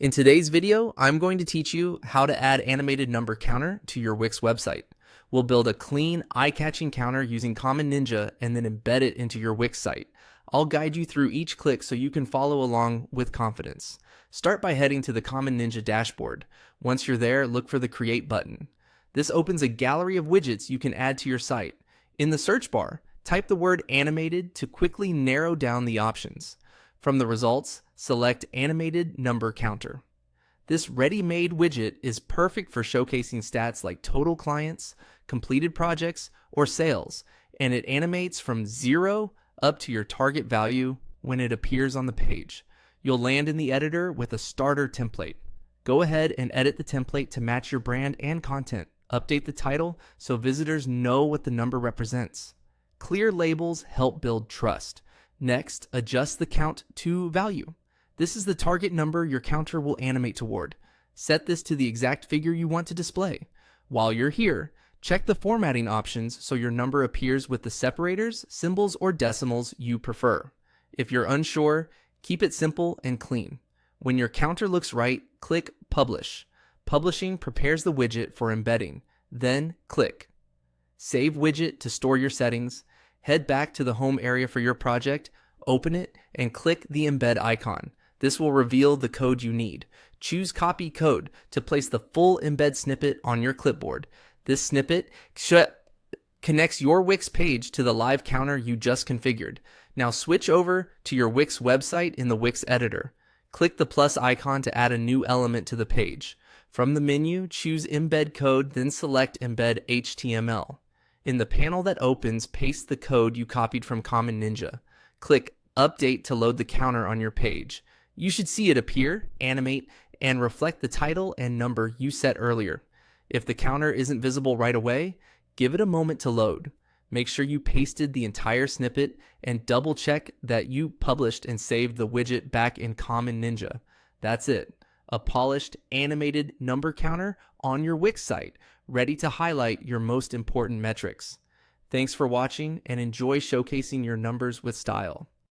In today's video, I'm going to teach you how to add animated number counter to your Wix website. We'll build a clean, eye-catching counter using Common Ninja and then embed it into your Wix site. I'll guide you through each click so you can follow along with confidence. Start by heading to the Common Ninja dashboard. Once you're there, look for the Create button. This opens a gallery of widgets you can add to your site. In the search bar, type the word animated to quickly narrow down the options. From the results, select Animated Number Counter. This ready-made widget is perfect for showcasing stats like total clients, completed projects, or sales, and it animates from 0 up to your target value when it appears on the page. You'll land in the editor with a starter template. Go ahead and edit the template to match your brand and content. Update the title so visitors know what the number represents. Clear labels help build trust. Next, adjust the count to value. This is the target number your counter will animate toward. Set this to the exact figure you want to display. While you're here, check the formatting options so your number appears with the separators, symbols, or decimals you prefer. If you're unsure, keep it simple and clean. When your counter looks right, click Publish. Publishing prepares the widget for embedding. Then click Save Widget to store your settings. Head back to the home area for your project, open it, and click the embed icon. This will reveal the code you need. Choose Copy Code to place the full embed snippet on your clipboard. This snippet connects your Wix page to the live counter you just configured. Now switch over to your Wix website in the Wix editor. Click the plus icon to add a new element to the page. From the menu, choose Embed Code, then select Embed HTML. In the panel that opens, paste the code you copied from Common Ninja. Click Update to load the counter on your page. You should see it appear, animate, and reflect the title and number you set earlier. If the counter isn't visible right away, give it a moment to load. Make sure you pasted the entire snippet and double check that you published and saved the widget back in Common Ninja. That's it. A polished, animated number counter on your Wix site, ready to highlight your most important metrics. Thanks for watching and enjoy showcasing your numbers with style.